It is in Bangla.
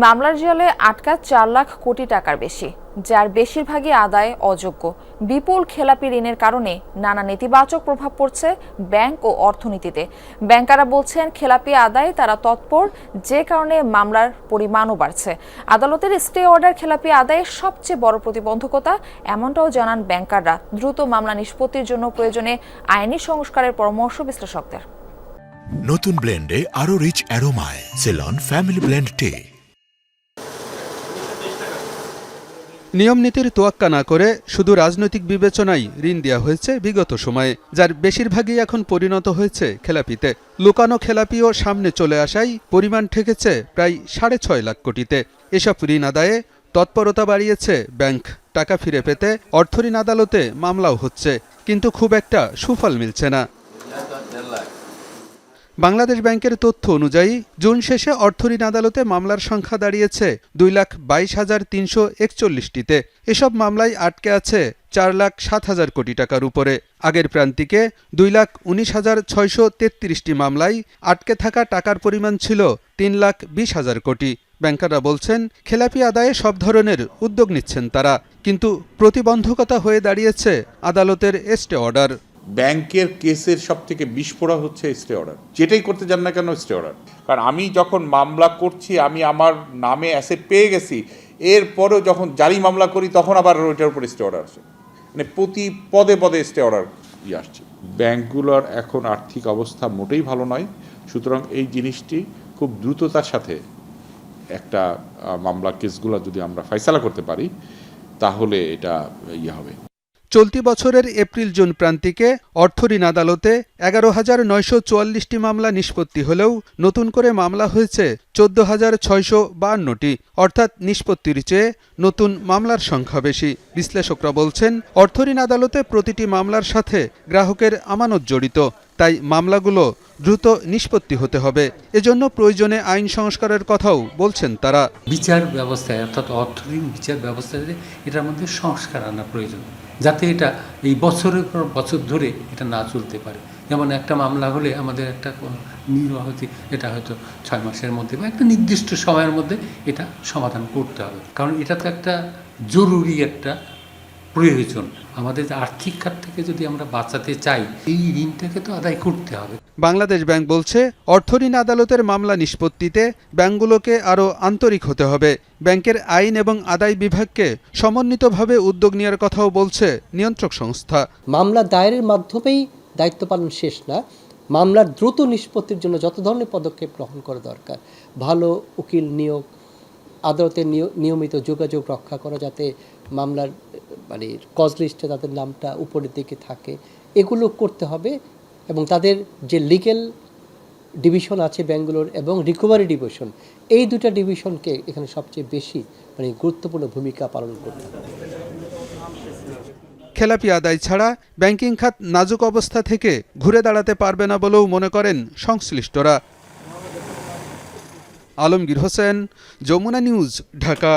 মামলার জালে আটকা 4 লাখ কোটি টাকার বেশি, যার বেশিরভাগই আদায় অযোগ্য। বিপুল খেলাপি ঋণের কারণে নানা নেতিবাচক প্রভাব পড়ছে ব্যাংক ও অর্থনীতিতে। ব্যাংকাররা বলছেন খেলাপি আদায়ে তারা তৎপর, যে কারণে মামলার পরিমাণও বাড়ছে। আদালতের স্টে অর্ডার খেলাপি আদায়ে সবচেয়ে বড় প্রতিবন্ধকতা, এমনটাও জানান ব্যাংকাররা। দ্রুত মামলা নিষ্পত্তির জন্য প্রয়োজনে আইনি সংস্কারের পরামর্শ বিশ্লেষকদের। নতুন ব্লেন্ডে আরো রিচ অ্যারোমায় সেলন ফ্যামিলি ব্লেন্ড টে। নিয়ম নীতির তোয়াক্কা না করে শুধু রাজনৈতিক বিবেচনায় ঋণ দেওয়া হয়েছে বিগত সময়ে, যার বেশিরভাগই এখন পরিণত হয়েছে খেলাপিতে। লুকানো খেলাপিও সামনে চলে আসায় পরিমাণ ঠেকেছে প্রায় 6.5 লাখ কোটিতে। এসব ঋণ আদায়ে তৎপরতা বাড়িয়েছে ব্যাংক। টাকা ফিরে পেতে অর্থঋণ আদালতে মামলাও হচ্ছে, কিন্তু খুব একটা সুফল মিলছে না। বাংলাদেশ ব্যাংকের তথ্য অনুযায়ী জুন শেষে অর্থঋণ আদালতে মামলার সংখ্যা দাঁড়িয়েছে 2,22,341টিতে। এসব মামলায় আটকে আছে 4,07,000 কোটি টাকার উপরে। আগের প্রান্তিকে 2,19,633টি মামলায় আটকে থাকা টাকার পরিমাণ ছিল 3,20,000 কোটি। ব্যাংকাররা বলছেন খেলাপি আদায়ে সব ধরনের উদ্যোগ নিচ্ছেন তারা, কিন্তু প্রতিবন্ধকতা হয়ে দাঁড়িয়েছে আদালতের স্টে অর্ডার। ব্যাংকের কেসের সব থেকে বিস্ফোরা হচ্ছে স্টে অর্ডার। যেটাই করতে যান না কেন স্টে অর্ডার। কারণ আমি যখন মামলা করছি, আমি আমার নামে অ্যাসেট পেয়ে গেছি, এরপরেও যখন জারি মামলা করি তখন আবার ওইটার উপর স্টে অর্ডার আসে। মানে প্রতি পদে পদে স্টে অর্ডার আসছে। ব্যাংকগুলোর এখন আর্থিক অবস্থা মোটেই ভালো নয়, সুতরাং এই জিনিসটি খুব দ্রুততার সাথে একটা মামলা কেসগুলো যদি আমরা ফয়সালা করতে পারি তাহলে এটা হবে। চলতি বছরের এপ্রিল জুন প্রান্তিকে অর্থঋণ আদালতে 11,944টি মামলা নিষ্পত্তি হলেও নতুন করে মামলা হয়েছে 14,652টি, অর্থাৎ নিষ্পত্তির চেয়ে নতুন মামলার সংখ্যা বেশি। বিশ্লেষকরা বলছেন অর্থঋণ আদালতে প্রতিটি মামলার সাথে গ্রাহকের আমানত জড়িত, তাই মামলাগুলো দ্রুত নিষ্পত্তি হতে হবে। এজন্য প্রয়োজনে আইন সংস্কারের কথাও বলছেন তারা। বিচার ব্যবস্থায় অর্থাৎ অর্থঋণ বিচার ব্যবস্থায় এটার মধ্যে সংস্কার আনা প্রয়োজন, যাতে এটা এই বছরের পর বছর ধরে এটা না চলতে পারে। যেমন একটা মামলা হলে আমাদের একটা নির্বাহী এটা হয়তো 6 মাসের মধ্যে বা একটা নির্দিষ্ট সময়ের মধ্যে এটা সমাধান করতে হবে, কারণ এটা তো একটা জরুরি একটা প্রয়োজন। আমাদের আর্থিক খাত থেকে যদি আমরা বাঁচাতে চাই, এই ঋণটাকে তো আদায় করতে হবে। বাংলাদেশ ব্যাংক বলছে অর্থঋণ আদালতের মামলা নিষ্পত্তিতে ব্যাংকগুলোকে আরও আন্তরিক হতে হবে। ব্যাংকের আইন এবং আদায় বিভাগকে সমন্বিতভাবে উদ্যোগ নেওয়ার কথাও বলছে নিয়ন্ত্রক সংস্থা। মামলা দায়েরের মাধ্যমেই দায়িত্ব পালন শেষ না, মামলার দ্রুত নিষ্পত্তির জন্য যত ধরনের পদক্ষেপ গ্রহণ করা দরকার, ভালো উকিল নিয়োগ, আদালতের নিয়মিত যোগাযোগ রক্ষা করা, যাতে মামলার কজ লিস্টে তাদের নামটা উপরের দিকে থাকে, এগুলো করতে হবে। এবং তাদের যে লিগ্যাল ডিভিশন আছে ব্যাংকগুলোর এবং রিকভারি ডিভিশন, এই দুটা ডিভিশনকে এখানে সবচেয়ে বেশি গুরুত্বপূর্ণ ভূমিকা পালন করতে হবে। খেলাপি আদায় ছাড়া ব্যাংকিং খাত নাজুক অবস্থা থেকে ঘুরে দাঁড়াতে পারবে না বলেও মনে করেন সংশ্লিষ্টরা। আলমগীর হোসেন, যমুনা নিউজ, ঢাকা।